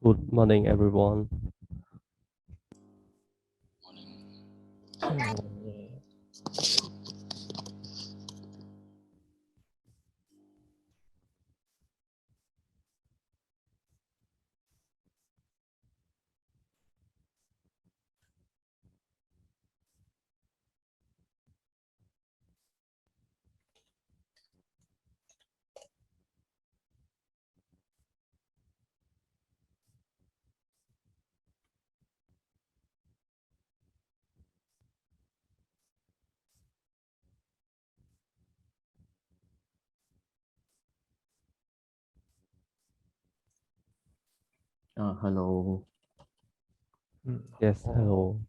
Good morning, everyone. Hello. Yes, hello.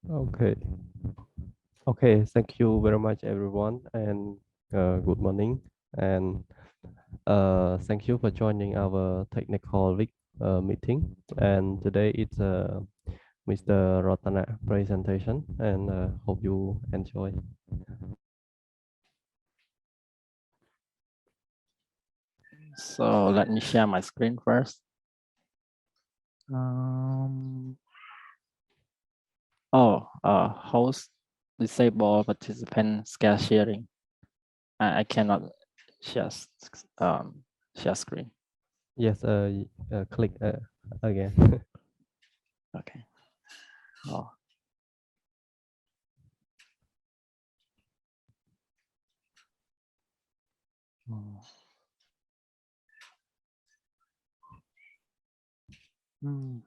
Okay. Okay, thank you very much, everyone, and good morning. And thank you for joining our technical week meeting. And today it's Mr. Rattanak presentation, and hope you enjoy. So let me share my screen first. Host disable participant scale sharing. I cannot share share screen. Yes, click again. Okay. Oh. Hmm.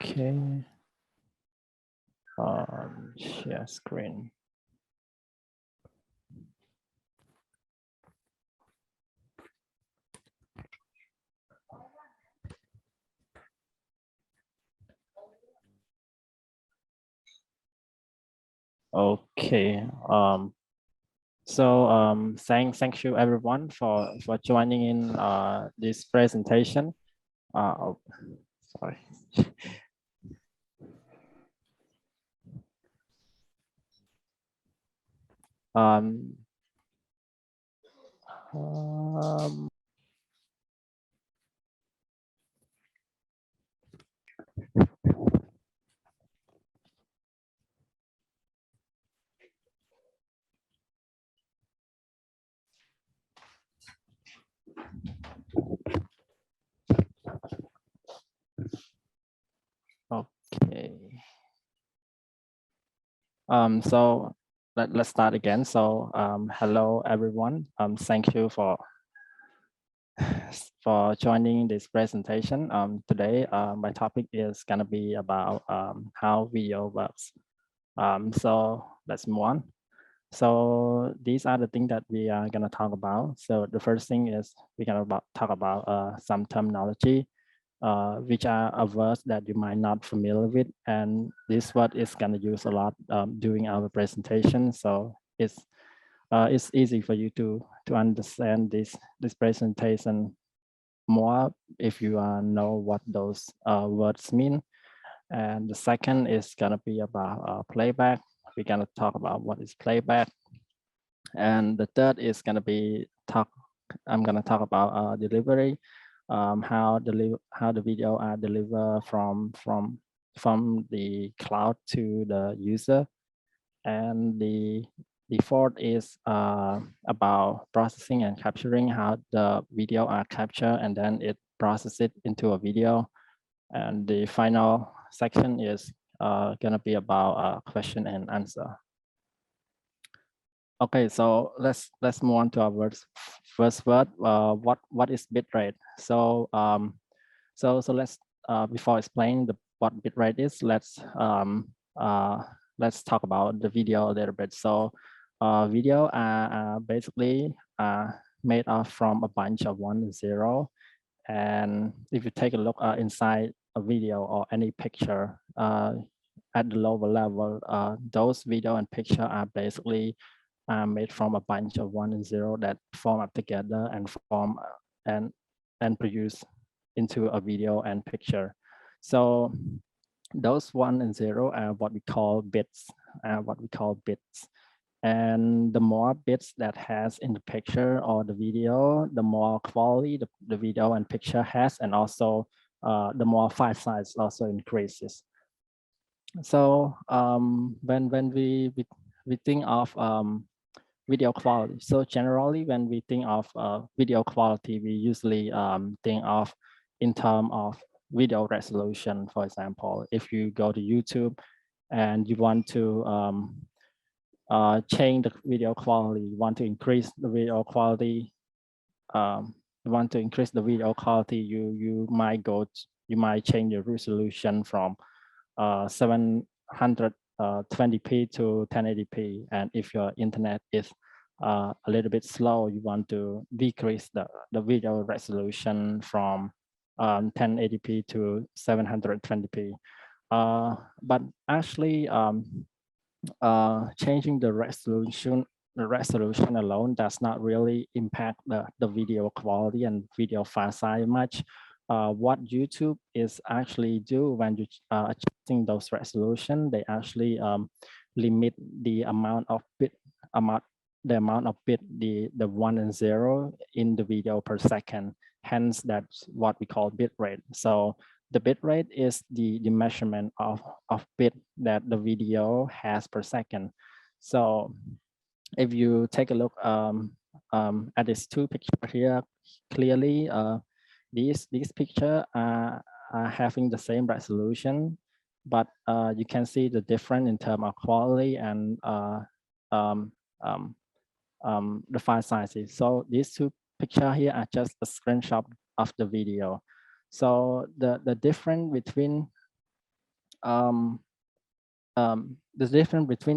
Okay. Share screen. Okay. Thank you everyone for joining in this presentation. Sorry. Um, okay. So let's start again. So hello everyone. Thank you for joining this presentation. Today my topic is gonna be about how video works. So let's move on. So these are the things that we are gonna talk about. So the first thing is we're gonna talk about some terminology, which are a words that you might not familiar with, and this word is gonna use a lot during our presentation. So it's easy for you to understand this presentation more if you know what those words mean. And the second is gonna be about playback. We're gonna talk about what is playback. And the third is gonna be I'm gonna talk about delivery, how the video are delivered from the cloud to the user. And the fourth is about processing and capturing, how the video are captured and then it process it into a video. And the final section is gonna be about question and answer. Okay, so let's move on to our first word. What is bitrate? So let's before explaining what bitrate is, let's talk about the video a little bit. So video are basically made up from a bunch of 1 and 0. And if you take a look inside a video or any picture at the lower level, those video and picture are basically made from a bunch of 1 and 0 that form up together and form and produce into a video and picture. So those 1 and 0 are what we call bits, And the more bits that has in the picture or the video, the more quality the video and picture has, and also the more file size also increases. So when we think of video quality, so generally when we think of video quality, we usually think of in terms of video resolution. For example, if you go to YouTube and you want to change the video quality, you want to increase the video quality, you might change the resolution from 720p to 1080p. And if your internet is a little bit slow, you want to decrease the video resolution from 1080p to 720p. But actually, changing the resolution alone does not really impact the video quality and video file size much. What YouTube is actually do when you adjusting those resolution, they actually limit the amount of bit the 1 and 0 in the video per second. Hence, that's what we call bit rate. So the bit rate is the measurement of bit that the video has per second. So if you take a look at these two pictures here, clearly these pictures are having the same resolution, but you can see the difference in terms of quality and the file sizes. So these two pictures here are just a screenshot of the video. So the difference between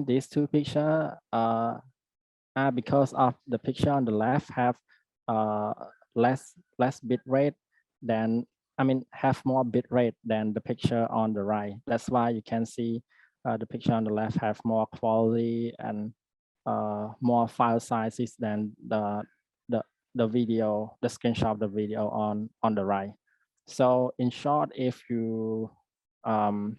these two pictures are because of the picture on the left have less bit rate than, have more bit rate than the picture on the right. That's why you can see the picture on the left have more quality and more file sizes than the video, the screenshot of the video on the right. So in short, if you don't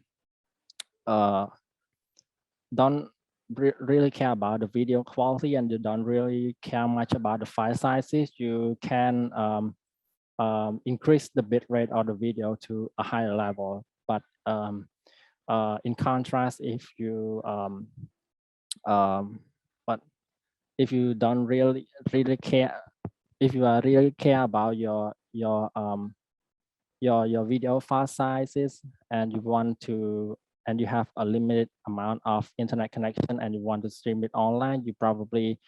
really care about the video quality and you don't really care much about the file sizes, you can increase the bit rate of the video to a higher level. But in contrast, if you if you don't really care, if you are really care about your video file sizes and you want to, and you have a limited amount of internet connection and you want to stream it online, you probably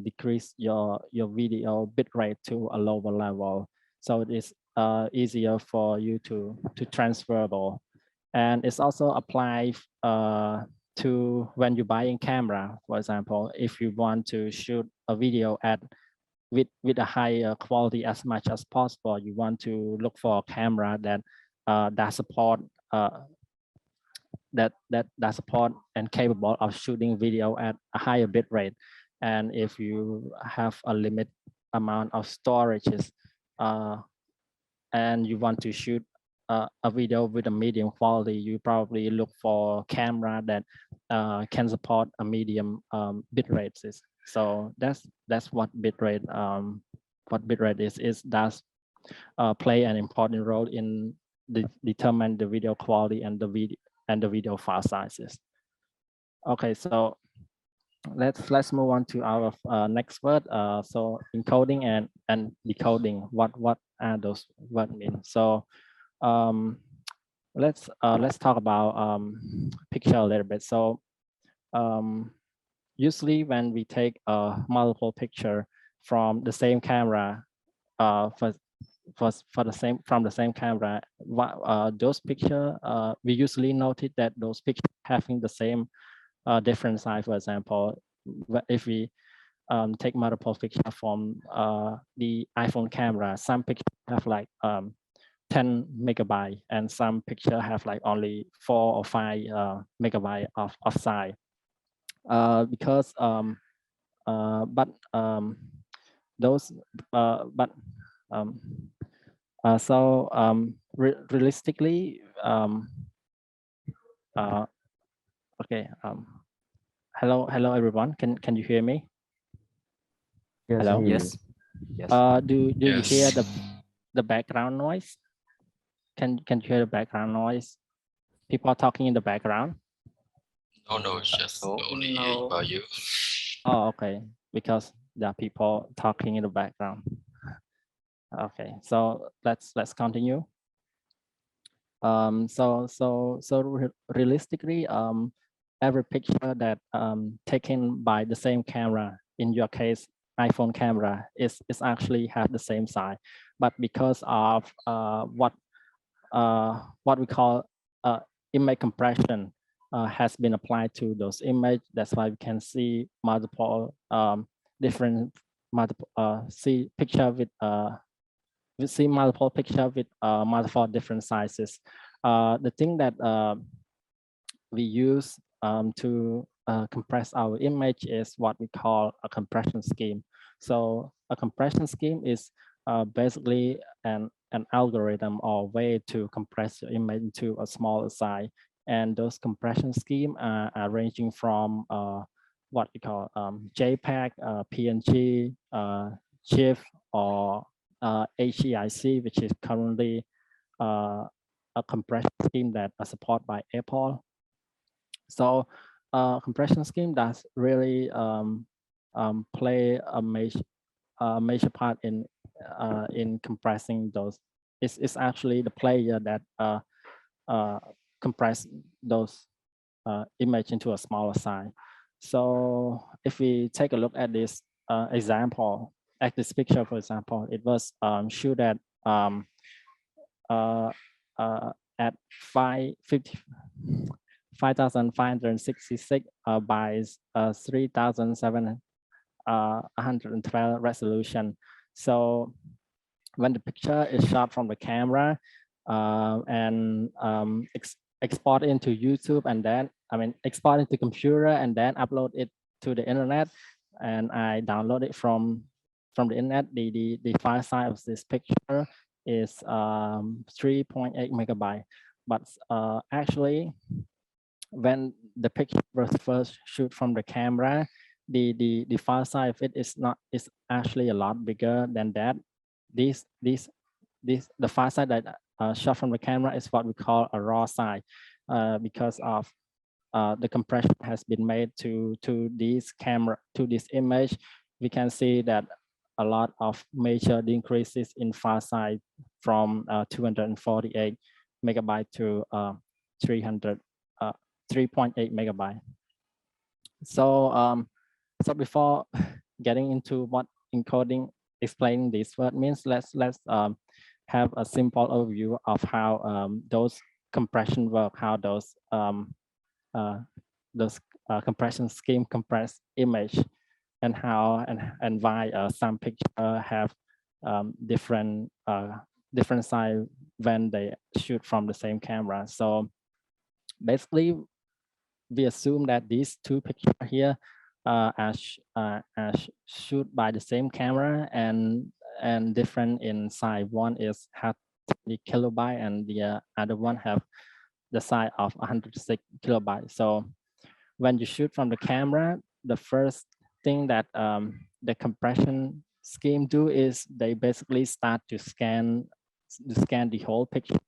decrease your video bitrate to a lower level. So it is easier for you to transferable. And it's also applied to when you're buying camera. For example, if you want to shoot a video with a higher quality as much as possible, you want to look for a camera that support that support and capable of shooting video at a higher bit rate. And if you have a limit amount of storages and you want to shoot a video with a medium quality, you probably look for camera that can support a medium bit rates. So that's what bitrate is. It does play an important role in determine the video quality and the video file sizes. Okay, so let's move on to our next word. So encoding and decoding. What are those words mean? So let's talk about picture a little bit. So usually when we take a multiple picture from the same camera, for the same from the same camera, those picture we usually notice that those pictures having the same different size. For example, if we take multiple picture from the iPhone camera, some pictures have like 10 megabyte and some picture have like only 4 or 5 megabyte of size, because but those but um, so realistically, okay, hello everyone, can you hear me? Yes, I Hello. hear you. Yes. Yes. Do you hear Yes. the background noise? Can you hear the background noise? People are talking in the background. No, it's just No. only No. about you. Oh, okay, because there are people talking in the background. Okay, so let's continue. Realistically, every picture that taken by the same camera, in your case iPhone camera, is actually have the same size, but because of what we call image compression has been applied to those images. That's why we can see multiple different see picture with we see multiple picture with multiple different sizes. The thing that we use to compress our image is what we call a compression scheme. So a compression scheme is basically an algorithm or way to compress your image into a smaller size. And those compression scheme are ranging from what we call JPEG, PNG, GIF, or HEIC, which is currently a compression scheme that are supported by Apple. So compression scheme does really play a major part in compressing those. It's actually the player that compress those image into a smaller size. So if we take a look at this example, at this picture, for example, it was shoot at at 5,566 by 3,712 resolution. So when the picture is shot from the camera and export into YouTube, and then export into computer and then upload it to the internet, and I download it from the internet, the file size of this picture is 3.8 megabyte. But actually, when the picture was first shoot from the camera, the file size of it is actually a lot bigger than that. The file size that shot from the camera is what we call a raw size, because of the compression has been made to this image. We can see that a lot of major decreases in file size from 248 megabyte to 3.8 megabyte. So so before getting into what encoding explaining this word means, let's have a simple overview of how those compression work, how those compression scheme compress image, and how and why some picture have different size when they shoot from the same camera. So basically, we assume that these two pictures here are shoot by the same camera and different in size. One is have 30 kilobyte and the other one have the size of 106 kilobytes. So when you shoot from the camera, the first thing that the compression scheme do is they basically start to scan the whole picture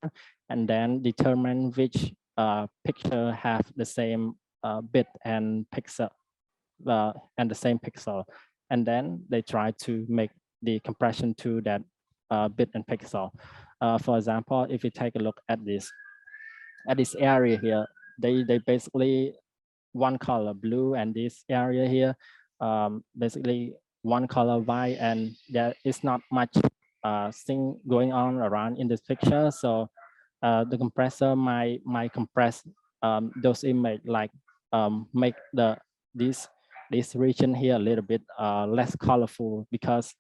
and then determine which picture have the same bit and pixel and the same pixel, and then they try to make the compression to that bit and pixel. For example, if you take a look at this area here, they basically one color blue, and this area here basically one color white, and there is not much thing going on around in this picture. So the compressor might compress those image, like make this region here a little bit less colorful, because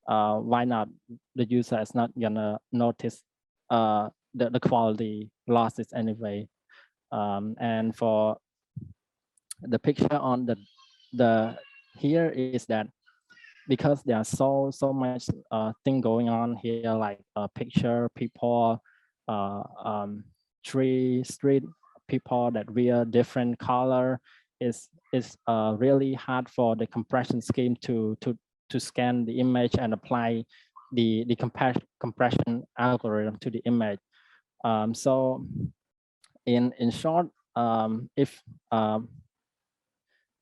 why not? The user is not gonna notice the quality losses anyway. And for the picture on the here is that, because there are so much thing going on here, like picture, people, tree, street, people that wear different color, is really hard for the compression scheme to scan the image and apply the compression algorithm to the image. So in short, if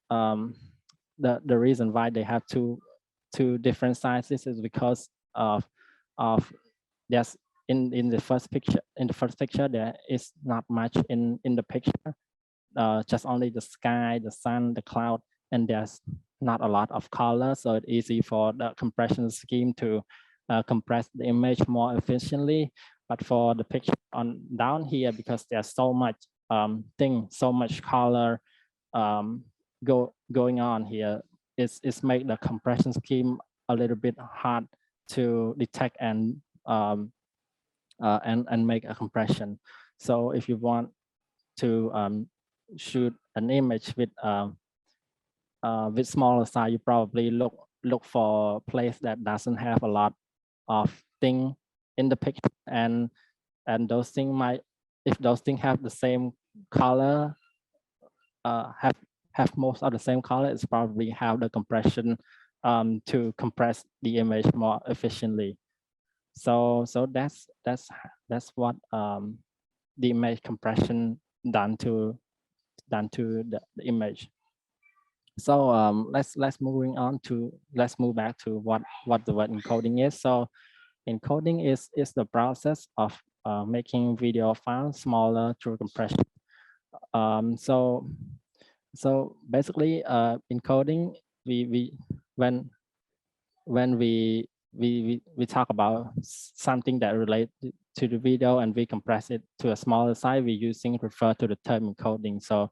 the reason why they have two different sizes is because of there's in the first picture there is not much in the picture, just only the sky, the sun, the cloud, and there's not a lot of color, so it's easy for the compression scheme to compress the image more efficiently. But for the picture on down here, because there's so much so much color going on here, it's make the compression scheme a little bit hard to detect and make a compression. So if you want to shoot an image with smaller size, you probably look for a place that doesn't have a lot of thing in the picture, and those things might, if those things have the same color, have most of the same color, it's probably have the compression to compress the image more efficiently. So that's what the image compression done to the image. So let's move back to what the word encoding is. So encoding is the process of making video files smaller through compression. So basically, encoding, when we talk about something that relates to the video and we compress it to a smaller size, we refer to the term encoding. So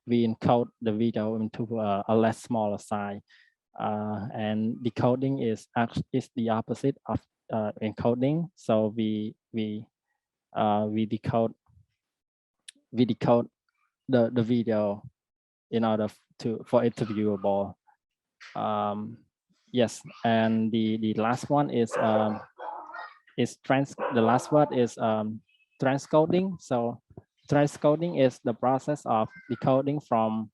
we encode the video into a less smaller size, and decoding is the opposite of encoding. So we decode the video in order for it to be viewable. Yes, and the last one is the last word is transcoding. So transcoding is the process of decoding from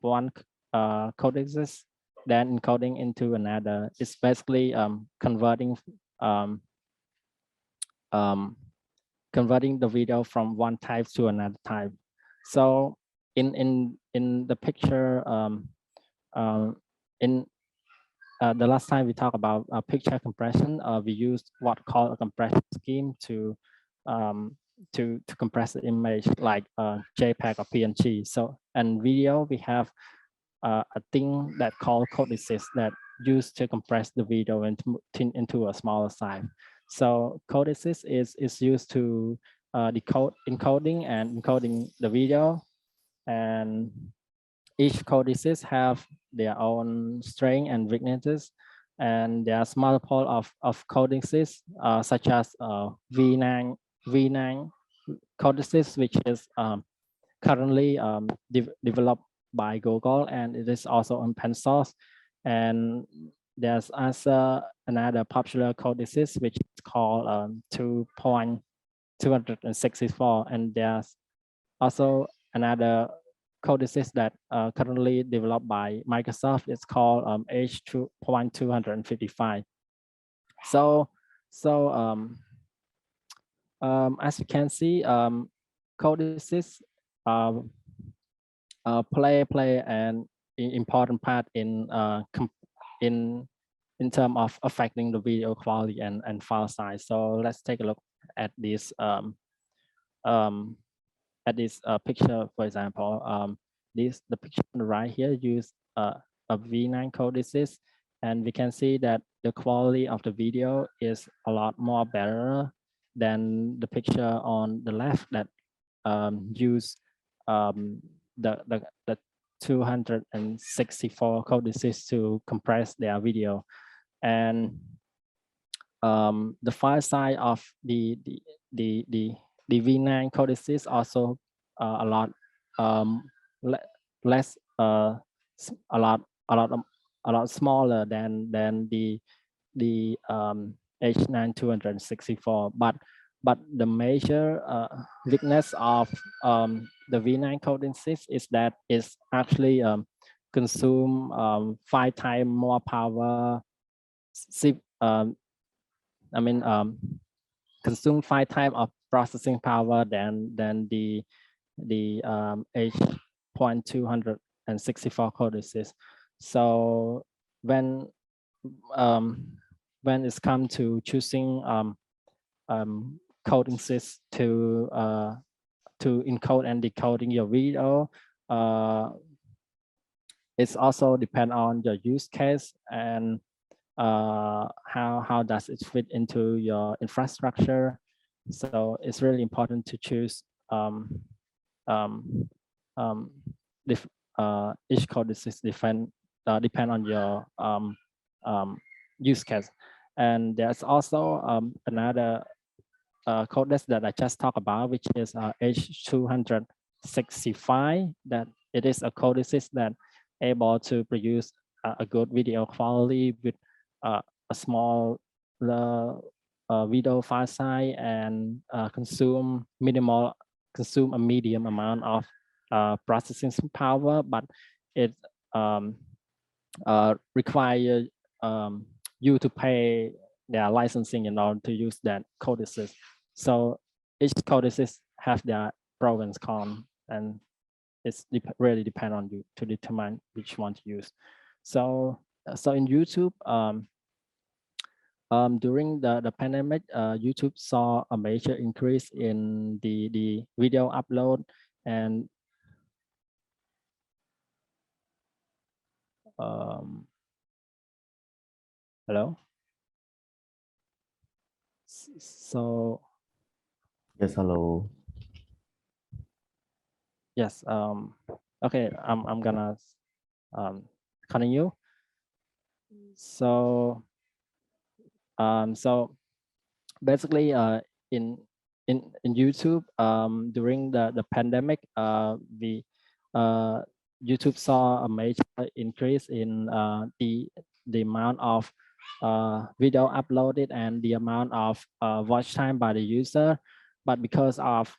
one codexes, then encoding into another. It's basically converting the video from one type to another type. So in the picture, the last time we talked about picture compression, we used what called a compression scheme to compress the image, like JPEG or PNG. So in video, we have a thing that called codices that used to compress the video into a smaller size. So codices is used to decode encoding and encoding the video, and each codices have their own strength and weaknesses, and there are multiple of codices such as V9 codices, which is currently developed by Google, and it is also open source. And there's also another popular codices which is called 2.264, and there's also another codices that currently developed by Microsoft. It's called H2.255. So as you can see, codices play an important part in terms of affecting the video quality and file size. So let's take a look at this at this picture, for example, the picture on the right here use a V9 codices, and we can see that the quality of the video is a lot more better than the picture on the left that use the 264 codices to compress their video. And the file size of the V9 codices also a lot less a lot smaller than the H9 264, but the major weakness of the V9 codices is that it's actually consume 5 times more power. Consume 5 times of processing power than the H.264 codices. So when it's come to choosing coding sys to encode and decoding your video, it's also depend on your use case and how does it fit into your infrastructure. So it's really important to choose each code is depend on your use case. And there's also another code that I just talked about, which is H265, that it is a codices that able to produce a good video quality with a small video file size and consume a medium amount of processing power, but it require you to pay their licensing in order to use that codices. So each codices have their pros and cons, and it's really depend on you to determine which one to use. So in YouTube, during the pandemic, YouTube saw a major increase in the video upload, and hello. So Yes, hello. yes, okay, I'm gonna continue. So so basically in YouTube during the pandemic, YouTube saw a major increase in the amount of video uploaded and the amount of watch time by the user, but because of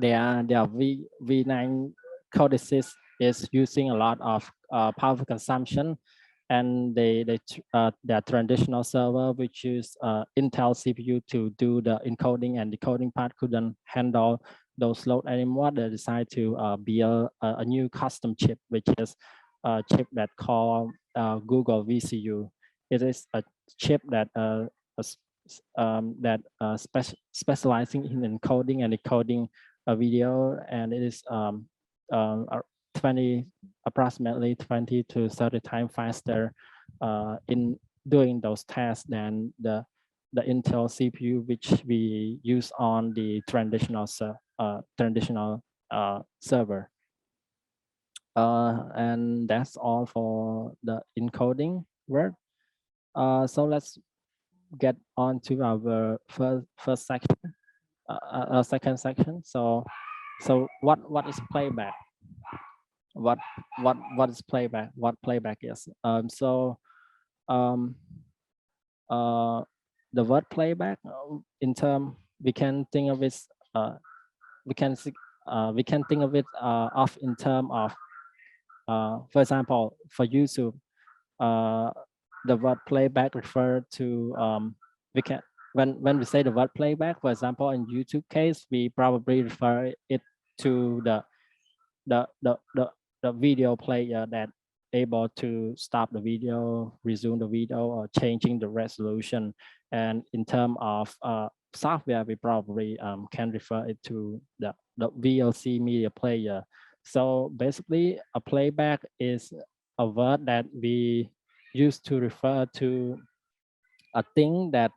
their V9 codices is using a lot of power consumption, and their traditional server, which use Intel CPU to do the encoding and decoding part, couldn't handle those load anymore. They decided to build a new custom chip, which is a chip that called Google VCU. It is a chip that specializing in encoding and decoding a video, and it is approximately 20 to 30 times faster in doing those tasks than the Intel CPU, which we use on the traditional server. And that's all for the encoding work. So let's get on to our first section, second section. So what is playback? What is playback? What playback is? The word playback, in term, we can think of it. We can think of it of in term of, for example, for YouTube, the word playback refer to we can when we say the word playback, for example, in YouTube case, we probably refer it to the video player that able to stop the video, resume the video, or changing the resolution. And in terms of software, we probably can refer it to the the VLC media player. So basically, a playback is a word that we use to refer to a thing that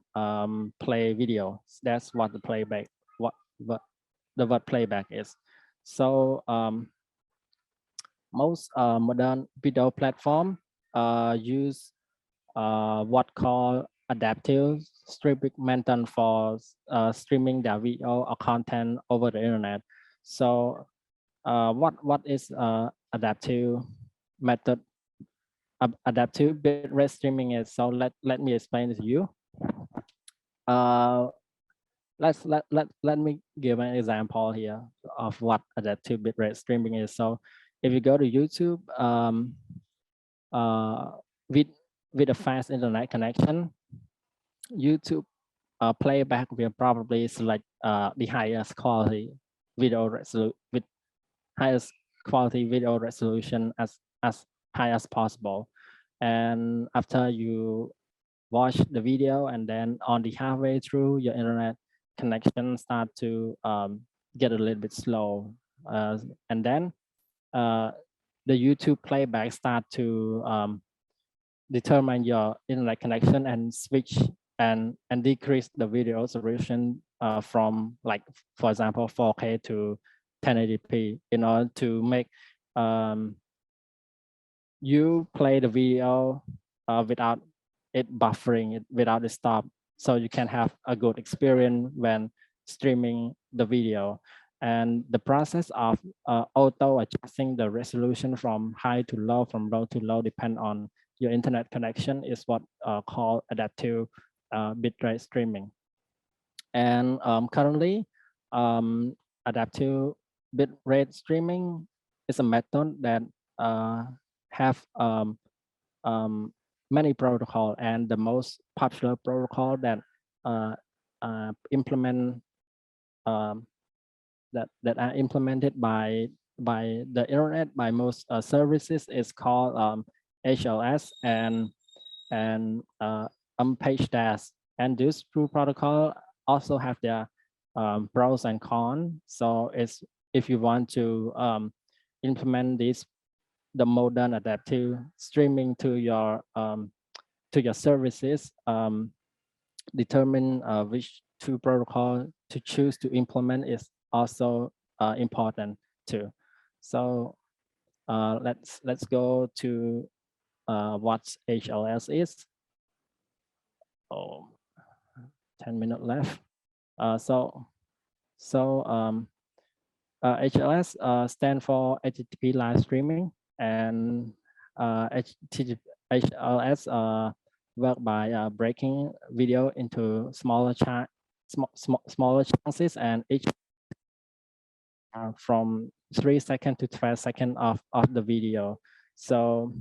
play video. That's what the playback, what the word playback is. So most modern video platform use what called adaptive streaming method for streaming their video or content over the internet. So what is adaptive method? Adaptive bitrate streaming is. So let me explain to you. Let me give an example here of what adaptive bitrate streaming is. So if you go to YouTube with a fast internet connection, YouTube playback will probably select the highest quality video with highest quality video resolution as high as possible. And after you watch the video, and then on the halfway through, your internet connection start to get a little bit slow, and then the YouTube playback start to determine your internet connection and switch and decrease the video resolution from, like, for example, 4K to 1080p in order to make you play the video without it buffering, without it stop, so you can have a good experience when streaming the video. And the process of auto adjusting the resolution from high to low, from low to low, depend on your internet connection, is what called adaptive bitrate streaming. And currently, adaptive bitrate streaming is a method that have many protocol, and the most popular protocol that implement that are implemented by the internet, by most services, is called HLS and page dash. And these two protocol also have their pros and cons. So it's, if you want to implement this, the modern adaptive streaming to your services, determine which two protocol to choose to implement is also important too. So let's go to what HLS is. Oh, 10 minutes left. HLS stand for HTTP live streaming, and HLS work by breaking video into smaller chunks, and each from 3 seconds to 12 seconds of the video. So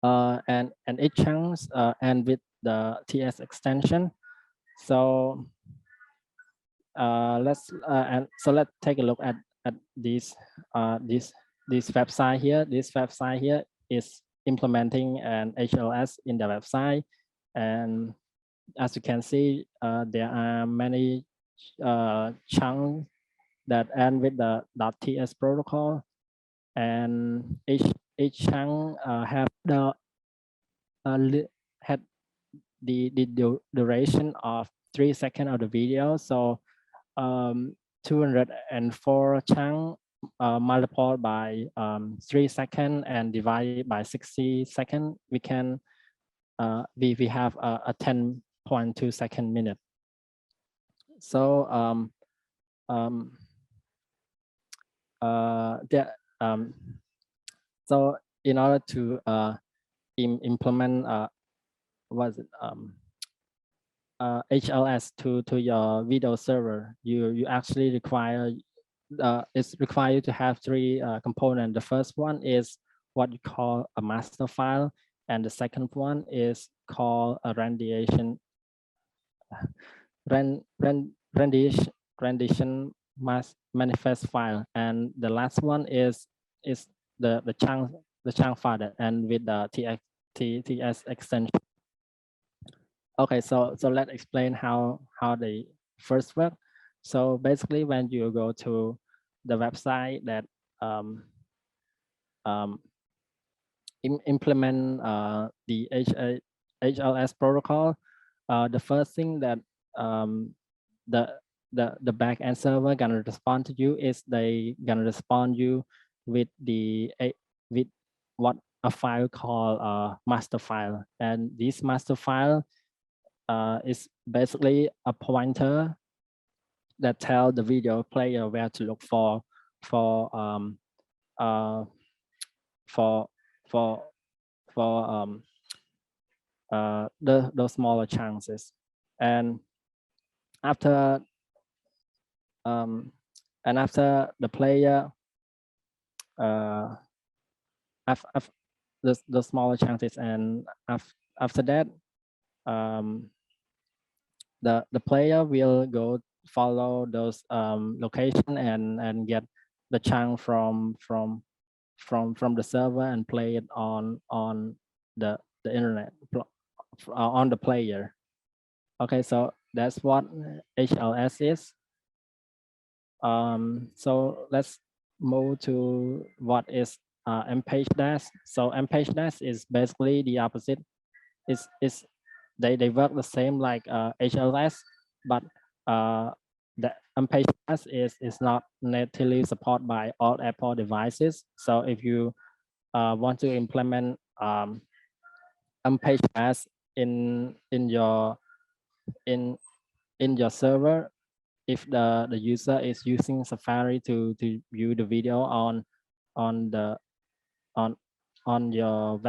and each chunks end with the TS extension. So let's take a look at this website here. This website here is implementing an HLS in the website, and as you can see, there are many chunks that end with the .ts protocol, and each chunk have the duration of 3 seconds of the video. So 204 chunk multiplied by 3 seconds and divided by 60 seconds, we can we have a 10.2 second minute. So so in order to implement HLS to your video server, you actually require it's required to have three components. The first one is what you call a master file, and the second one is called a rendition manifest file, and the last one is the chunk file, and with the TS extension. Okay, so let's explain how they first work. So basically, when you go to the website that implement the HLS protocol, the first thing that the backend server gonna respond to you is they gonna respond you with with what a file called master file, and this master file is basically a pointer that tell the video player where to look for uh, for for those smaller chances. And after the player after the smaller chances, and after that the player will go follow those location and get the chunk from the server and play it on the internet on the player. Okay, so that's what HLS is. So let's move to what is MPage dash. So MPage dash is basically the opposite. It's they work the same like HLS, but the MPage dash is not natively supported by all Apple devices. So if you want to implement MPage dash in your server, if the user is using Safari to view the video on your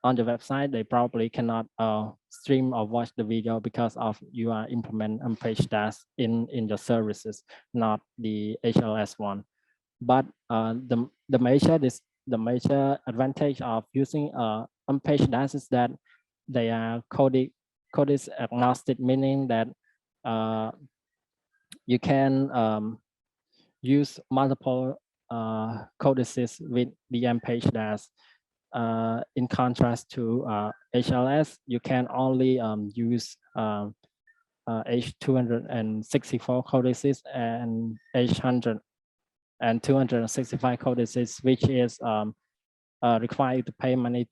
website, they probably cannot stream or watch the video because of you are implement MPage dash in your services, not the HLS one. But the major advantage of using MPage dash is that they are code agnostic, meaning that you can use multiple codices with the MPage dash. In contrast to HLS, you can only use H264 codices and H100 and 265 codices, which is required to pay money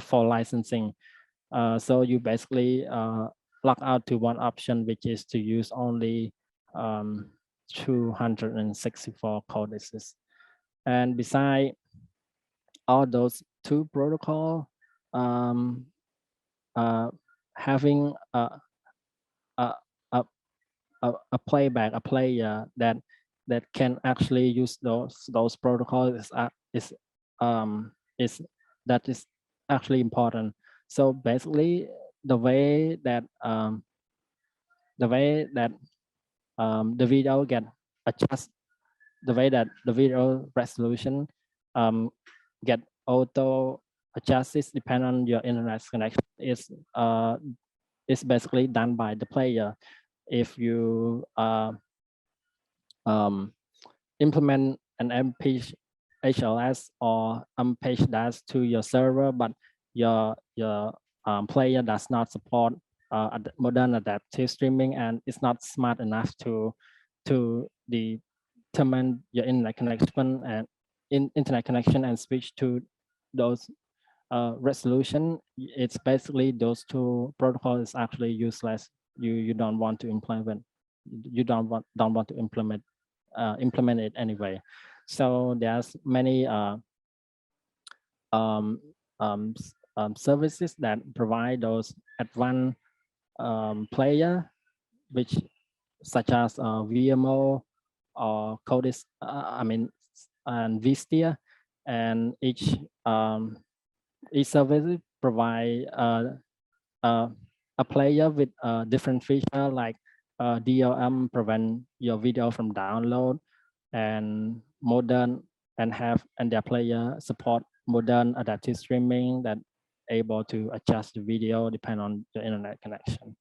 for licensing. So you basically lock out to one option, which is to use only 264 codices. And beside all those two protocols, having a playback, a player that can actually use those protocols is actually important. So basically, the way that the video get adjust, the way that the video resolution get auto adjusted depend on your internet connection is basically done by the player. If you implement an MPage HLS or MPage dash to your server, but your player does not support modern adaptive streaming and is not smart enough to determine your internet connection and switch to those resolution, it's basically those two protocols is actually useless. You don't want to implement. You don't want to implement it anyway. So there's many services that provide those advanced player, which such as VMO or Codis, and Vistia, and each service provide a player with a different feature, like DLM prevent your video from download, and modern and their player support modern adaptive streaming that able to adjust the video depend on the internet connection.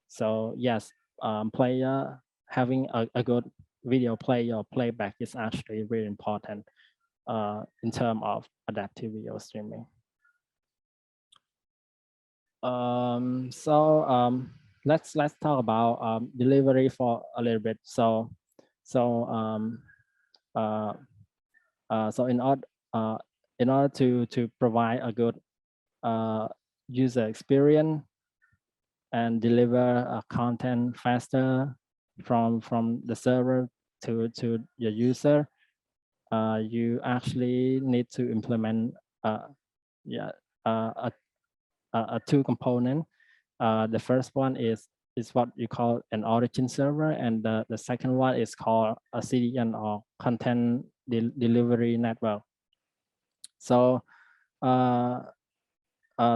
So yes, player having a good video player or playback is actually really important in terms of adaptive video streaming. let's talk about delivery for a little bit. So in order to provide a good user experience and deliver content faster from the server to your user, you actually need to implement a two component. The first one is what you call an origin server, and the second one is called a CDN, or content delivery network. So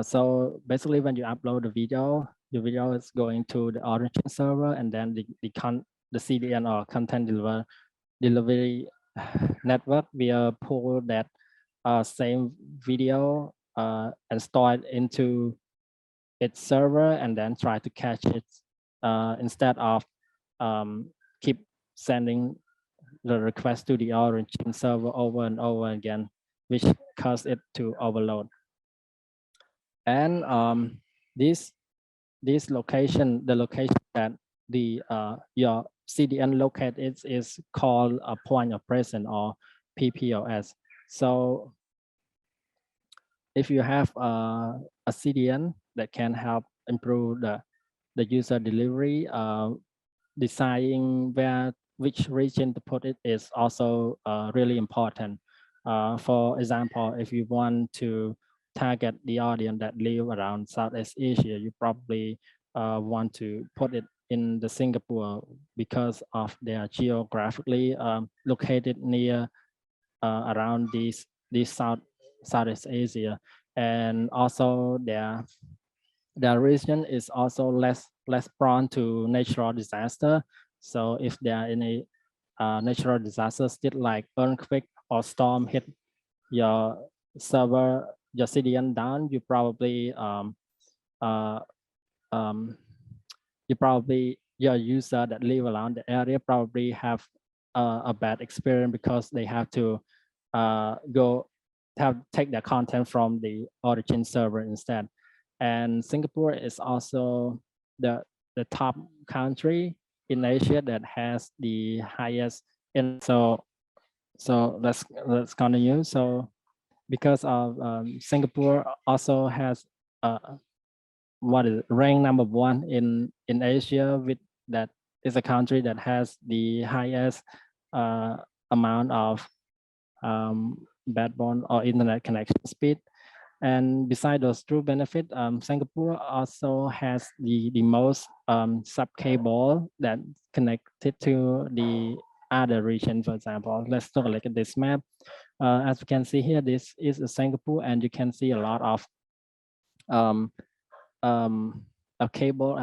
so basically, when you upload the video is going to the origin server, and then the CDN, or content delivery network, will pull that same video and store it into its server, and then try to catch it instead of keep sending the request to the origin server over and over again, which cause it to overload. And this location, the location that the your CDN locate is called a point of presence, or PPOS. So if you have a CDN that can help improve the user delivery, deciding which region to put it is also really important. For example, if you want to target the audience that live around Southeast Asia, you probably want to put it in the Singapore, because of their geographically located near around these Southeast Asia, and also their region is also less prone to natural disaster. So if there are any natural disasters, like earthquake or storm, hit your server, your CDN down, you probably your user that live around the area probably have a bad experience, because they have to take their content from the origin server instead. And Singapore is also the top country in Asia that has the highest. And so let's continue. So because of Singapore also has what is ranked #1 in Asia, with that is a country that has the highest amount of backbone or internet connection speed. And besides those true benefits, Singapore also has the most sub cable that connected to the other region. For example, let's take a look at this map. As you can see here, this is Singapore, and you can see a lot of a cable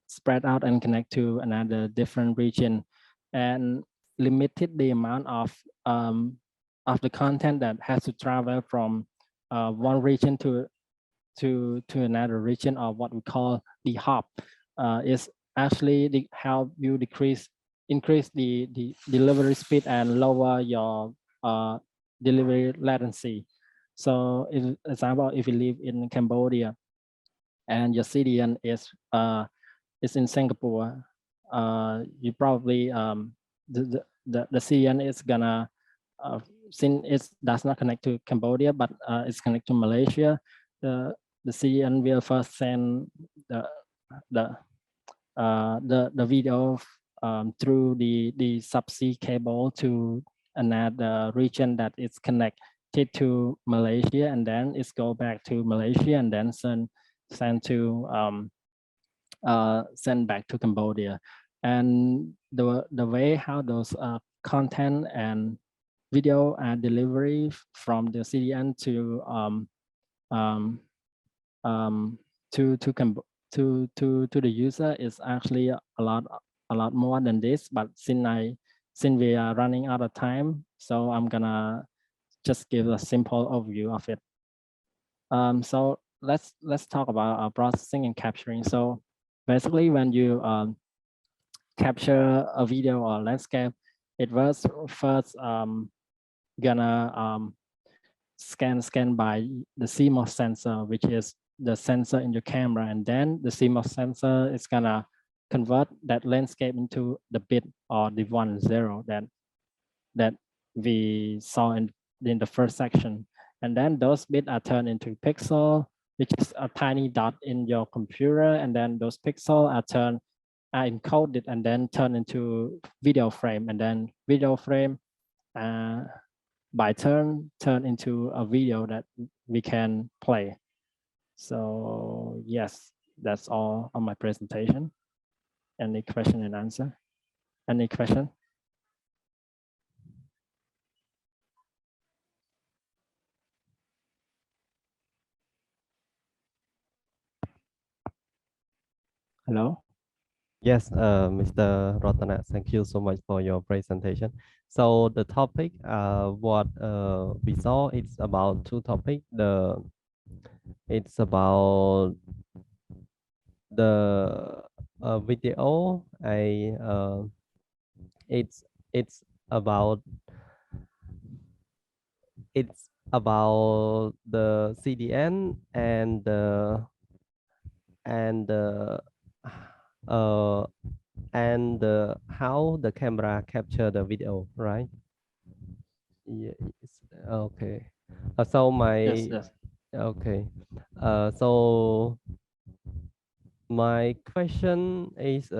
spread out and connect to another different region, and limited the amount of the content that has to travel from one region to another region, or what we call the hop. Is actually help you increase the delivery speed and lower your delivery latency. So, for example, if you live in Cambodia and your CDN is in Singapore, you probably the CDN is gonna since it does not connect to Cambodia, but it's connected to Malaysia, the CDN will first send the video through the subsea cable to another region that is connected to Malaysia, and then it's go back to Malaysia, and then send back to Cambodia. And the way how those content and video and delivery from the CDN to the user is actually a lot more than this. But since we are running out of time, so I'm gonna just give a simple overview of it. So let's talk about processing and capturing. So basically, when you capture a video or landscape, it was first gonna scan by the CMOS sensor, which is the sensor in your camera, and then the CMOS sensor is gonna convert that landscape into the bit or the 1 and 0 that we saw in the first section. And then those bits are turned into pixel, which is a tiny dot in your computer. And then those pixels are encoded and then turned into video frame. And then video frame by turn into a video that we can play. So yes, that's all on my presentation. Any question and answer? Any question? Hello? Yes, Mr. Rattanak, thank you so much for your presentation. So the topic, what we saw, it's about two topics. It's about the video. It's about the CDN and the uh, how the camera capture the video, right? Yes. Okay. So Yes, yes. okay. So my question is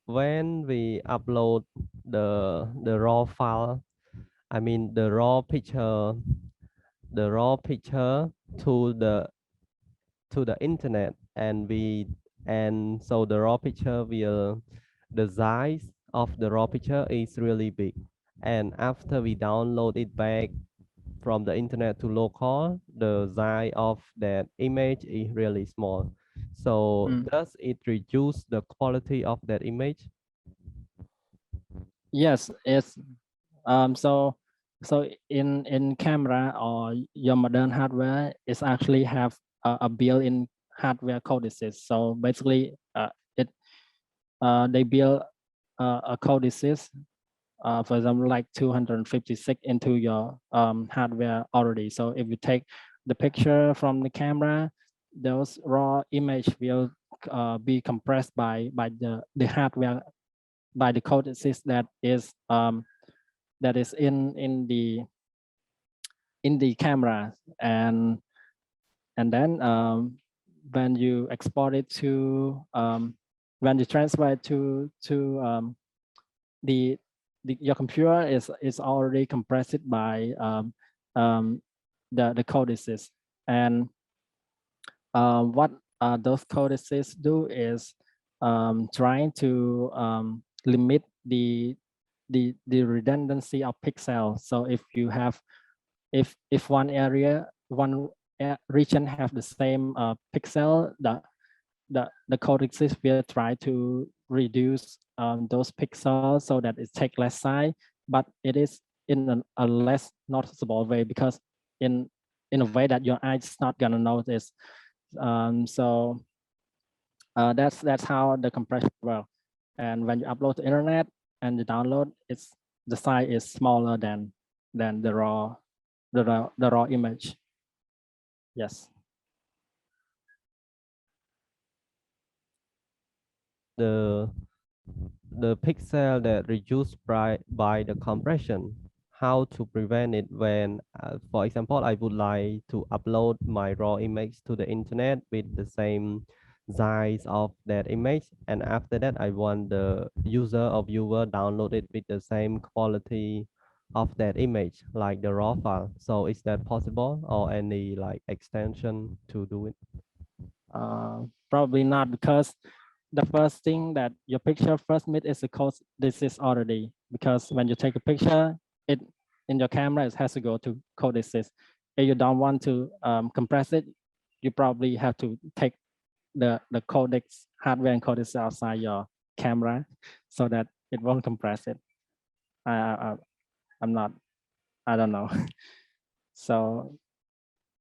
when we upload the raw file, I mean the raw picture to the internet, and so the raw picture the size of the raw picture is really big, and after we download it back from the internet to local, the size of that image is really small. So does it reduce the quality of that image? Yes, it's so in camera or your modern hardware is actually have a built-in hardware codices. So basically they build a codices for example like 256 into your hardware already. So if you take the picture from the camera, those raw image will be compressed by the hardware, by the codices that is in the camera, and then when you export it to when you transfer it to your computer is already compressed by the codices. And what those codices do is trying to limit the redundancy of pixels. So if you have if one region have the same pixel, the codices will try to reduce those pixels so that it take less size, but it is in a less noticeable way, because in a way that your eye is not gonna notice. So that's how the compression works. And when you upload to internet and you download, the size is smaller than the raw image. Yes. The pixel that reduced by the compression, how to prevent it when, for example, I would like to upload my raw image to the internet with the same size of that image, and after that I want the user or viewer download it with the same quality of that image, like the raw file. So is that possible, or any like extension to do it? Probably not, because the first thing that your picture first meet is the code. This is already, because when you take a picture, it in your camera, it has to go to codices. If you don't want to compress it, you probably have to take the codecs hardware and codecs outside your camera so that it won't compress it. I'm not, I don't know. So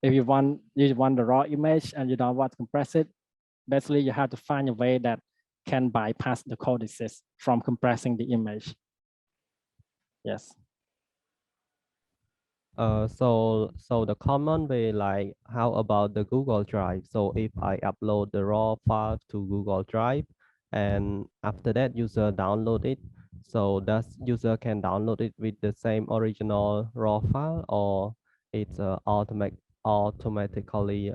if you want the raw image and you don't want to compress it, basically you have to find a way that can bypass the codices from compressing the image. Yes. So the common way, like how about the Google Drive? So if I upload the raw file to Google Drive, and after that user download it, so does user can download it with the same original raw file, or it's automatically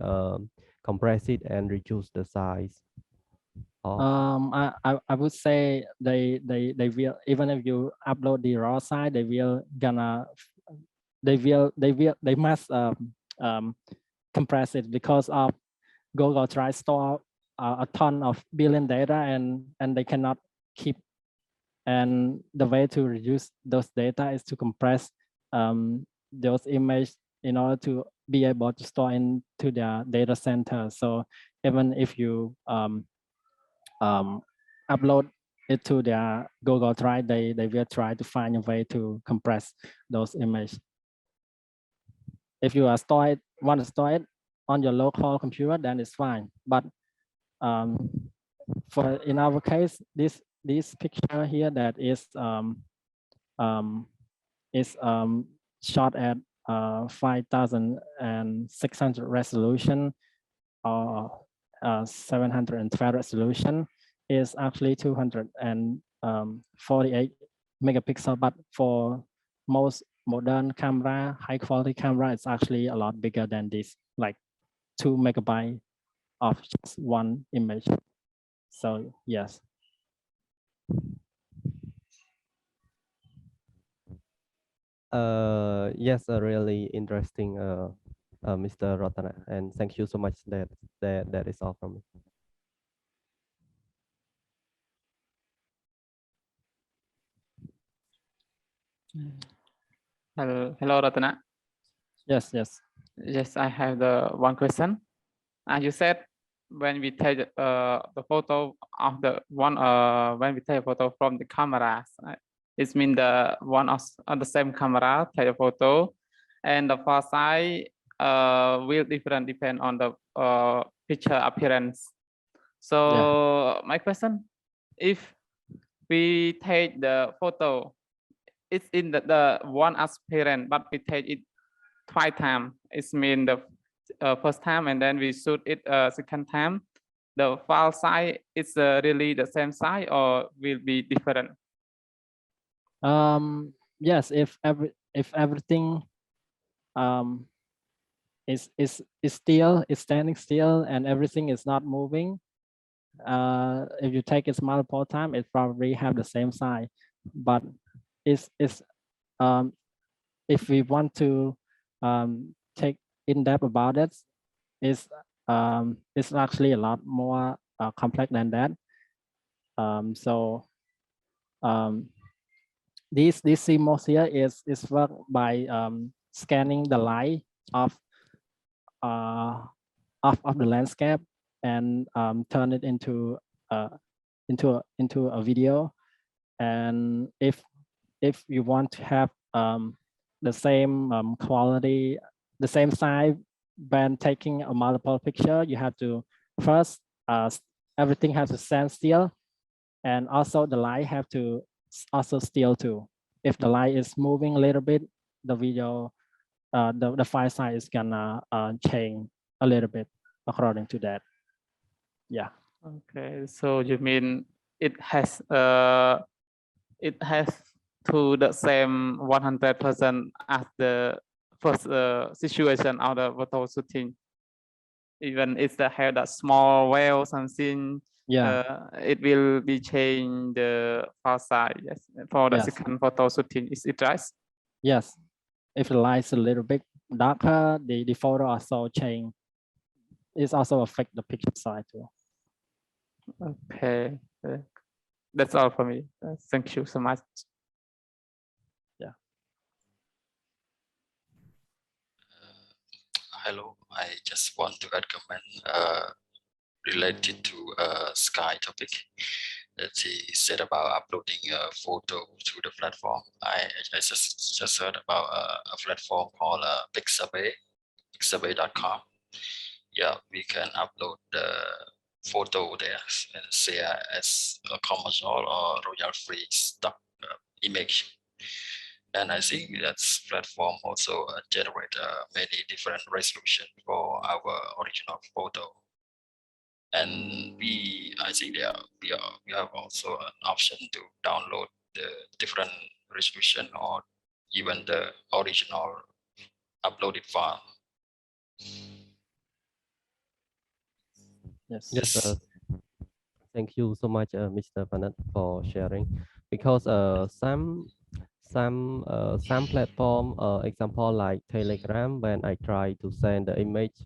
compress it and reduce the size? Or I would say they will, even if you upload the raw side, they must compress it, because of Google Drive store a ton of billion data, and they cannot keep. And the way to reduce those data is to compress those images in order to be able to store into their data center. So even if you upload it to their Google Drive, they will try to find a way to compress those images. If you want to store it on your local computer, then it's fine. But for in our case, this picture here that is shot at 5,600 resolution or 712 resolution is actually 248 megapixel. But for most modern camera, high quality camera, it's actually a lot bigger than this, like 2 megabytes of just one image. So yes. Yes, a really interesting, Mr. Rattanak, and thank you so much. That is all from me. Hello, Rattanak. Yes. Yes, I have the one question. You said when we take the photo of the one, when we take a photo from the cameras, it means the one on the same camera take a photo, and the far side will depend on the picture appearance. So my question, if we take the photo, it's in the one as parent, but we take it twice time. It means the first time, and then we shoot it second time. The file size is really the same size or will be different? Yes, if everything is standing still and everything is not moving, if you take it multiple times, it probably have the same size. But if we want to take in depth about it, it's actually a lot more complex than that. This CMOS here is worked by scanning the light of the landscape and turn it into a video. And if you want to have the same quality, the same size when taking a multiple picture, you have to first everything has to stand still, and also the light have to also still too. If the light is moving a little bit, the video, the file size is gonna change a little bit according to that. Yeah. Okay, so you mean it has to the same 100% as the first situation of the photo shooting. Even if the have that small well something, it will be changed the file size. Yes, for the second photo shooting. Is it right? Yes. If the light is a little bit darker, the photo also change. It's also affect the picture size too. Okay, that's all for me. Thank you so much. Yeah. Hello, I just want to add comment related to Sky topic that he said about uploading a photo to the platform. I just heard about a platform called pixabay.com. Yeah, we can upload the photo there and share as a commercial or royal free stock image. And I think that platform also generate many different resolution for our original photo. And I think we have also an option to download the different resolution or even the original uploaded file. Yes. Yes, thank you so much, Mr. Panet, for sharing. Because some platform, example like Telegram, when I try to send the image,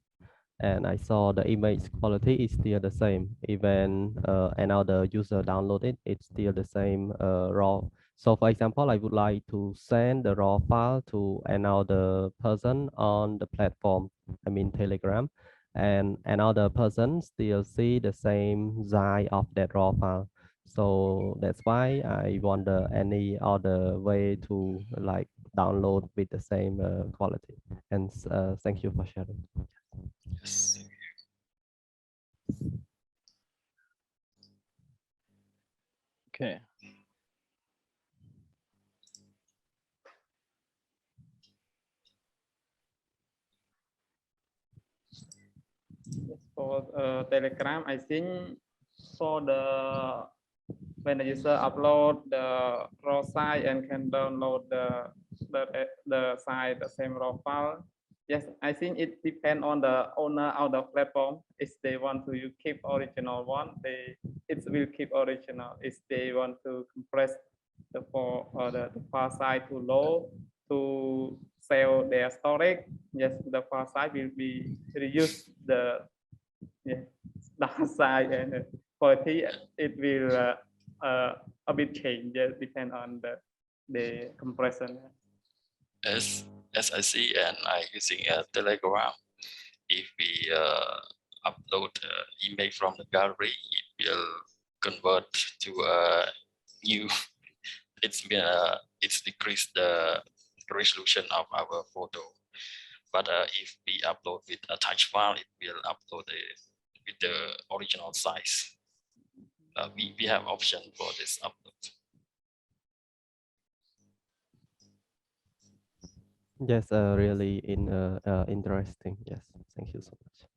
and I saw the image quality is still the same. Even another user download it, it's still the same raw. So for example, I would like to send the raw file to another person on the platform, I mean Telegram, and another person still see the same size of that raw file. So that's why I wonder any other way to like download with the same quality. And thank you for sharing. Yes. Okay. For Telegram, I think for when the user upload the raw file and can download the file, the same raw file. Yes, I think it depends on the owner of the platform. If they want to keep original one, it will keep original. If they want to compress the file size too low to sell their storage, yes, the file size will be reduce the downside and quality. It will a bit change, depend on the compression. As I see, and I using a Telegram. If we upload image from the gallery, it will convert to a new. It's decreased the resolution of our photo. But if we upload with attached file, it will upload with the original size. We have option for this upload. Yes, really interesting. Yes, thank you so much.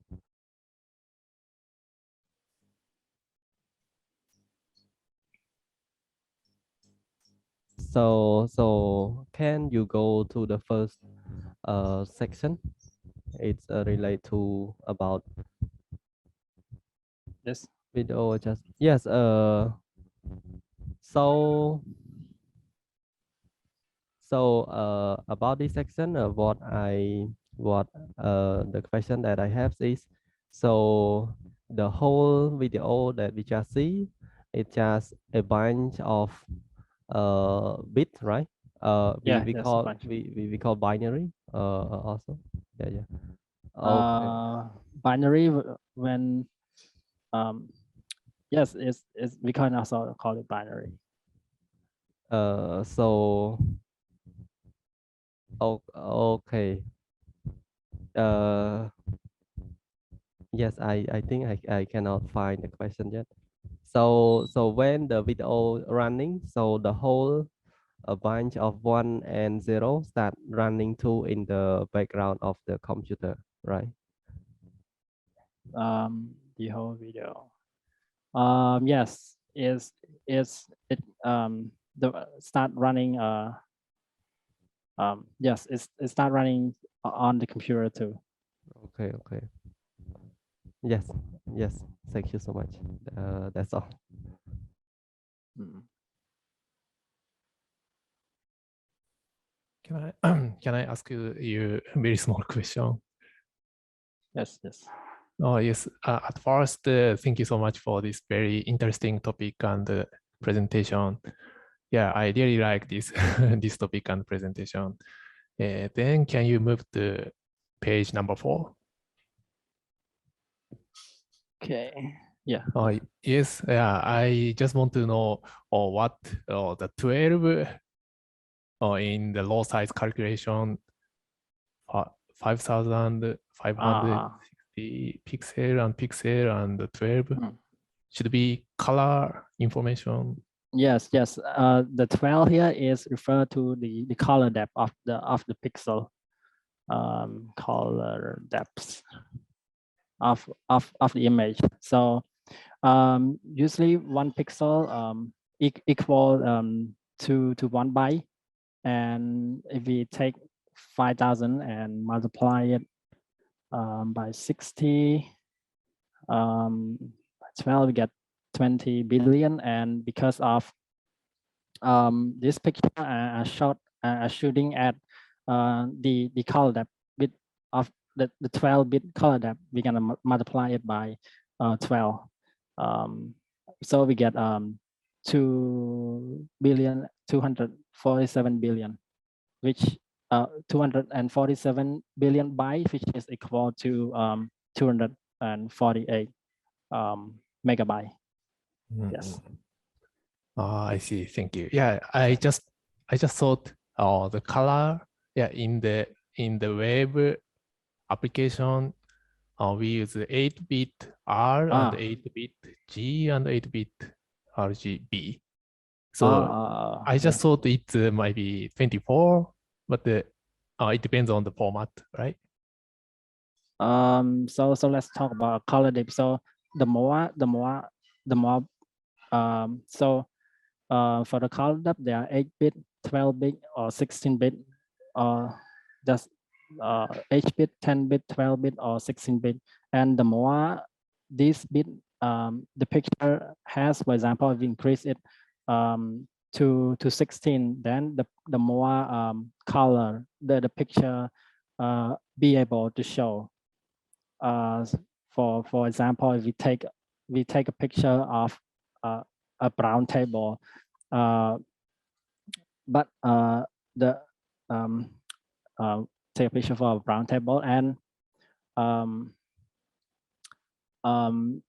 So can you go to the first section? It's related to about Yes. video. Just yes. So about this section, what the question that I have is, so the whole video that we just see, it's just a bunch of bit, right? Yeah. We Yes, a call bunch. we call binary also. Yeah. Okay. Binary when yes, it's we can also call it binary. So okay. Yes, I think I cannot find the question yet. So when the video running, so the whole a bunch of 1 and 0 start running too in the background of the computer, right? The whole video. Yes, it the start running yes, it start running on the computer too. Okay. Yes, thank you so much. That's all. Can I ask you a very small question? Yes. Oh yes. At first, thank you so much for this very interesting topic and presentation. Yeah, I really like this this topic and presentation. Then can you move to page number 4? Okay. Yeah. Oh yes. Yeah, I just want to know what the 12 in the low size calculation 5,560 pixel and 12 should be color information. Yes, yes. The 12 here is referred to the color depth of the pixel. Color depth of the image. So usually 1 pixel equal to 1 byte, and if we take 5,000 and multiply it by 60, 12, we get 20 billion. And because of this picture shooting at the color depth bit of the 12-bit color depth, we're gonna multiply it by 12. So we get 2,247 billion, which 247 billion bytes, which is equal to 248 megabyte. Yes. I see. Thank you. Yeah, I just thought the color, yeah, in the web application, we use 8-bit R and 8-bit G and 8-bit RGB. So I just thought it might be 24, but it depends on the format, right? So let's talk about color depth. So the more for the color depth, there are 8-bit, 12-bit, or 16-bit, or just 8-bit, 10-bit, 12-bit, or 16-bit. And the more this bit the picture has, for example, if we increase it to 16, then the more color the picture be able to show. For example, if we take a picture of a brown table, but take a picture for a brown table, and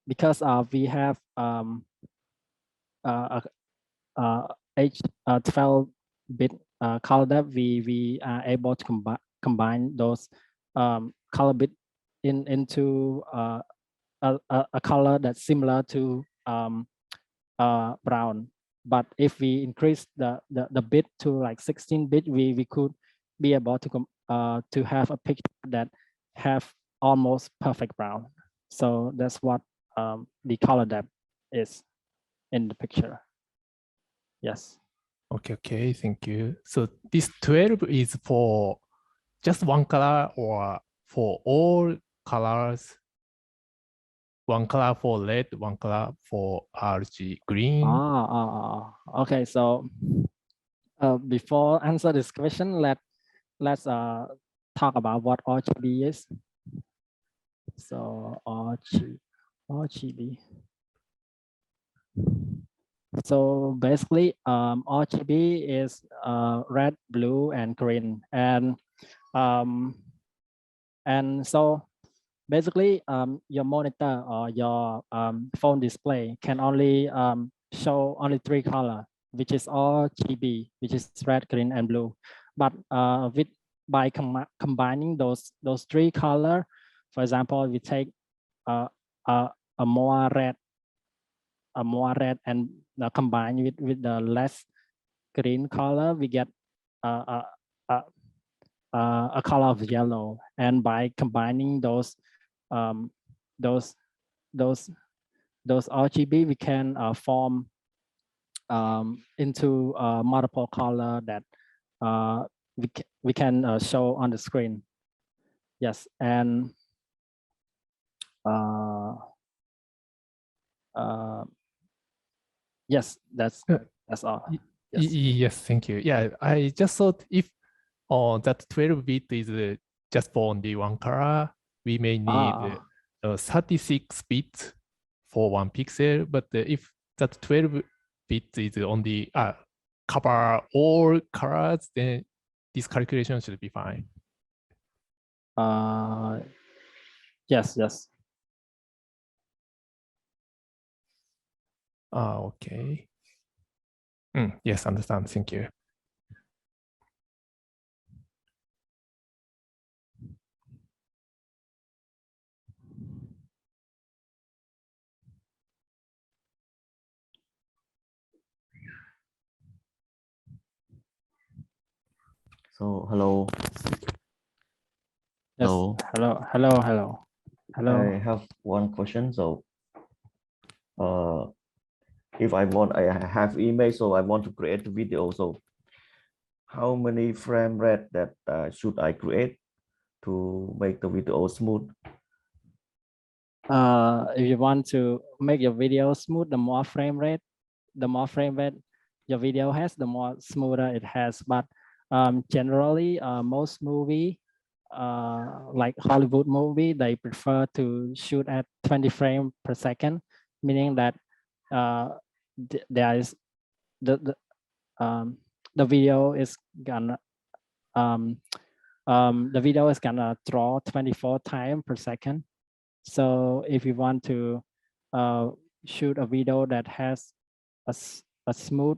because we have H12-bit color depth, we are able to combine those color bit into a color that's similar to brown. But if we increase the bit to like 16-bit, we could be able to have a picture that have almost perfect brown. So that's what the color depth is in the picture. Yes. Okay, thank you. So this 12 is for just one color or for all colors? One color for red, one color for RG green. Okay. So before answer this question, let's talk about what RGB is. So RGB. So basically, RGB is red, blue, and green, and so basically, your monitor or your phone display can only show only 3 colors, which is RGB, which is red, green, and blue. But by combining those 3 colors, for example, we take a more red and combine with the less green color, we get a color of yellow. And by combining those RGB, we can form into multiple color that we can show on the screen. Yes, and yes, that's all. Yes, thank you. Yeah, I just thought if that 12-bit is just for only one color, we may need 36 bits for 1 pixel. But if that 12-bit is only cover all colors, then this calculation should be fine. Yes. Okay. Yes, understand. Thank you. So hello. Yes. Hello. Hello. I have one question. So if I have image, so I want to create a video. So how many frame rate that should I create to make the video smooth? If you want to make your video smooth, the more frame rate your video has, the more smoother it has. But generally, most movie, like Hollywood movie, they prefer to shoot at 20 frames per second, meaning that there is the video is gonna the video is gonna draw 24 times per second. So if you want to shoot a video that has a smooth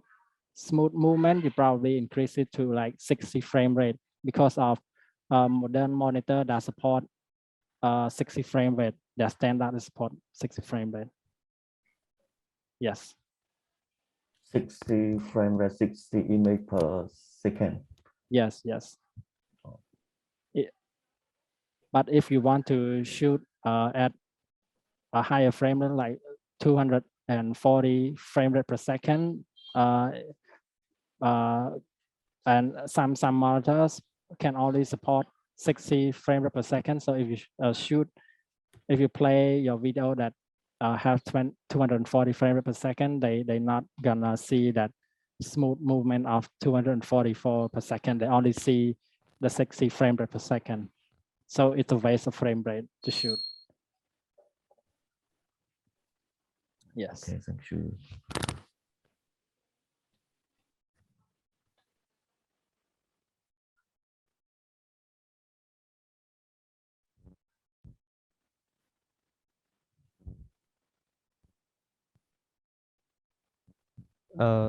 movement, you probably increase it to like 60 frame rate because of modern monitor that support 60 frame rate. Their standard is support 60 frame rate. Yes. 60 frame rate, 60 image per second. Yes. But if you want to shoot at a higher frame rate, like 240 frame rate per second, and some monitors can only support 60 frame rate per second. So if you if you play your video that have 240 frame rate per second, they not gonna see that smooth movement of 244 per second. They only see the 60 frame rate per second. So it's a waste of frame rate to shoot. Yes. Okay, thank you.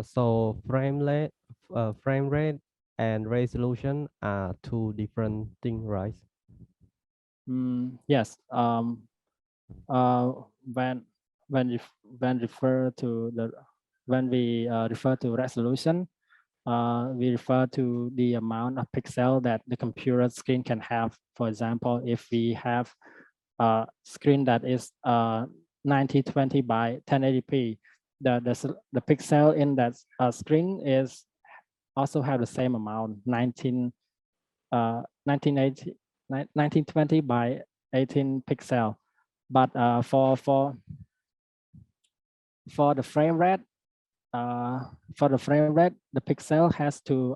So frame rate and resolution are two different things, right? Yes. When we refer to resolution, we refer to the amount of pixel that the computer screen can have. For example, if we have a screen that is 1920 by 1080p, the pixel in that screen is also have the same amount, 1920 by 18 pixel. But for the frame rate, the pixel has to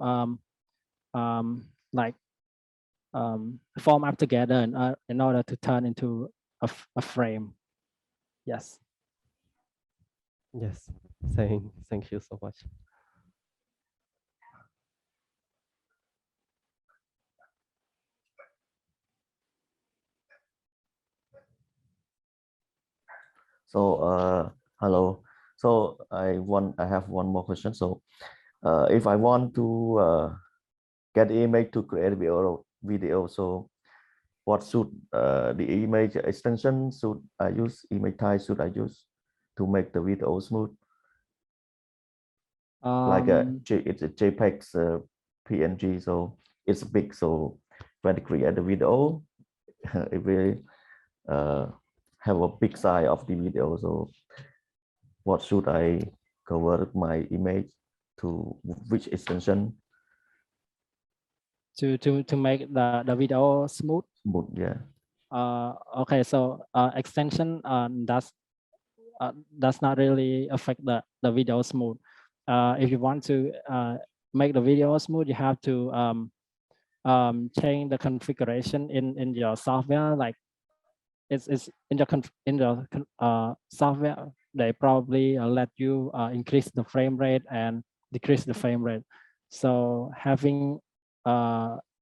form up together in order to turn into a frame. Yes. Yes. Thank you so much. So hello. So I have one more question. So if I want to get image to create video, so what should the image extension should I use? Image type should I use to make the video smooth? Like it's a JPEG PNG, so it's big. So when I create the video, it will have a big size of the video. So what should I convert my image to, which extension? To make the video smooth. Smooth, yeah. Okay, so extension does not really affect the video smooth. If you want to make the video smooth, you have to change the configuration in your software. Like it's in your software, they probably let you increase the frame rate and decrease the frame rate. So having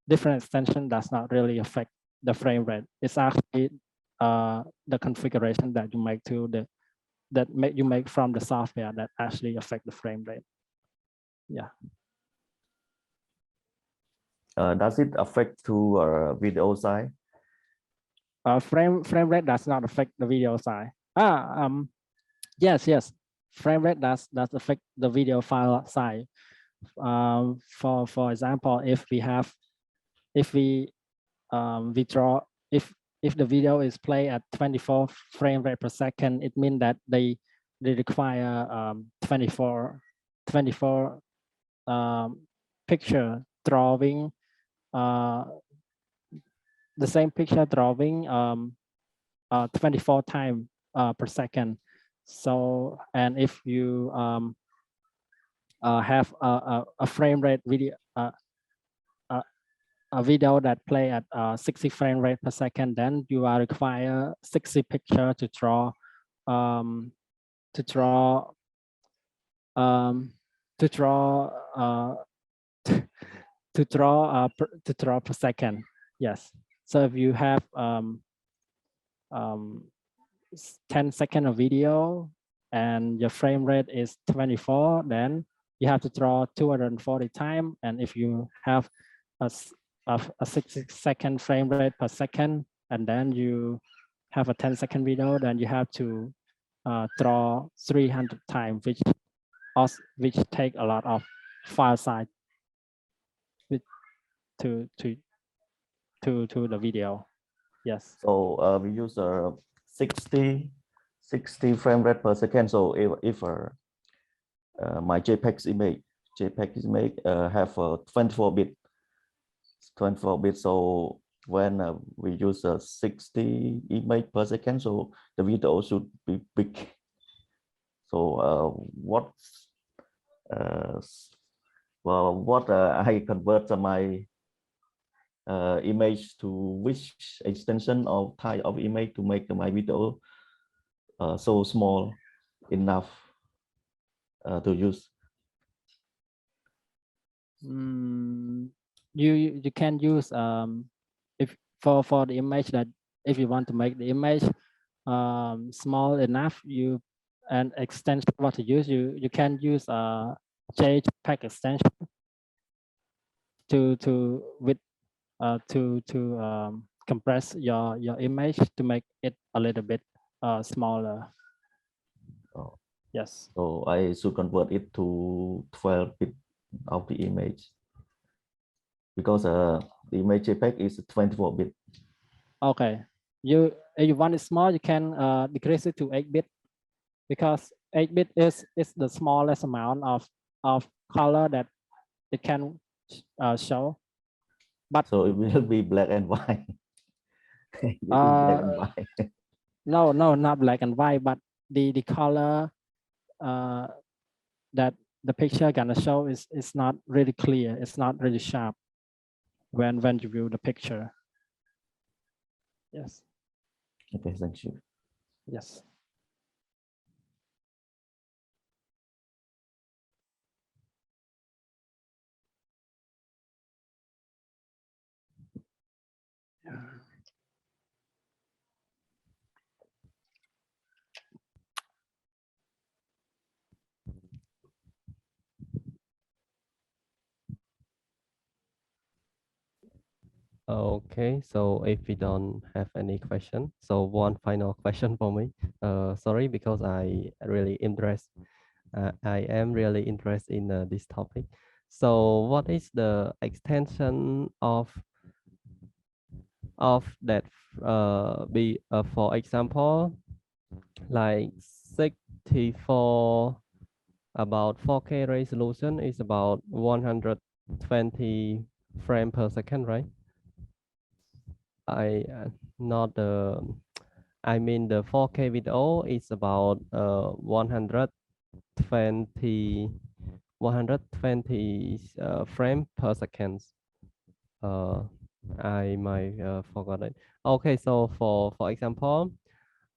different extension does not really affect the frame rate. It's actually the configuration that you make you make from the software that actually affect the frame rate. Yeah. Does it affect to video size? Frame rate does not affect the video size. Yes. Frame rate does affect the video file size. For example, if we have if we draw, if the video is played at 24 frame rate per second, it means that they require 24 picture drawing, the same picture drawing 24 times per second. So, and if you have a frame rate video, a video that play at 60 frame rate per second, then you are require 60 picture to draw to draw per second. Yes. So if you have 10 second of video and your frame rate is 24, then you have to draw 240 times. And if you have a 60-second frame rate per second, and then you have a 10-second video, then you have to draw 300 times, which take a lot of file size to the video. Yes. So we use 60 frame rate per second. So if my JPEG image have 24 bit. So when we use 60 image per second, so the video should be big. So what I convert my image to which extension of type of image to make my video so small enough to use? You can use if for the image, that if you want to make the image small enough, and extension what to use, you can use JPEG extension to compress your image to make it a little bit smaller. Oh. Yes. So I should convert it to 12 bit of the image, because the image JPEG is 24 bit. Okay. If you want it small, you can decrease it to 8 bit, because 8 bit is the smallest amount of color that it can show. But so it will be black and white. Black and white. No, not black and white, but the color that the picture gonna show is not really clear. It's not really sharp when you view the picture. Yes. Okay, thank you. Yes. Okay, so if we don't have any question, so one final question for me. Sorry, because I am really interested in this topic. So what is the extension of that for example, like 64 about 4K resolution is about 120 frame per second, right? I mean the 4K video is about 120 frame per second. I might forgot it. Okay, so for example,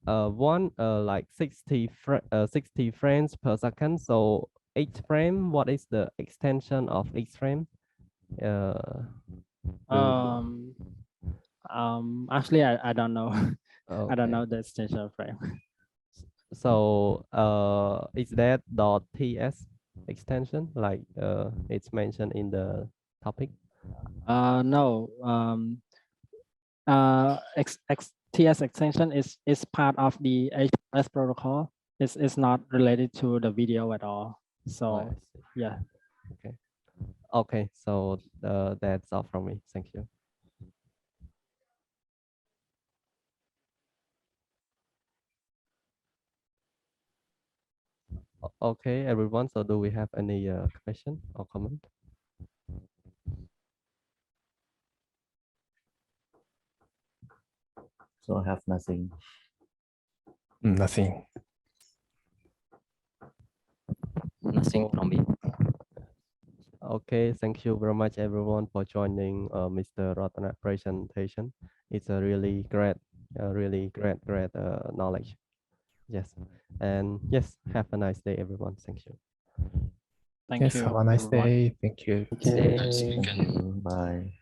like 60 frames per second. So each frame, what is the extension of each frame? Actually, I don't know. Okay. I don't know the extension frame. So is that .ts extension like it's mentioned in the topic? No. TS extension is part of the HTTPS protocol. It's not related to the video at all. So yeah. Okay. So that's all from me. Thank you. Okay, everyone. So do we have any question or comment? So I have nothing. Nothing. Nothing from me. Okay, thank you very much, everyone, for joining Mr. Rattanak presentation. It's a really great knowledge. Yes, and yes, have a nice day, everyone. Thank you. Thank Yes, you, have a nice everyone. day. Thank you. Yes, we Thank can you. Bye.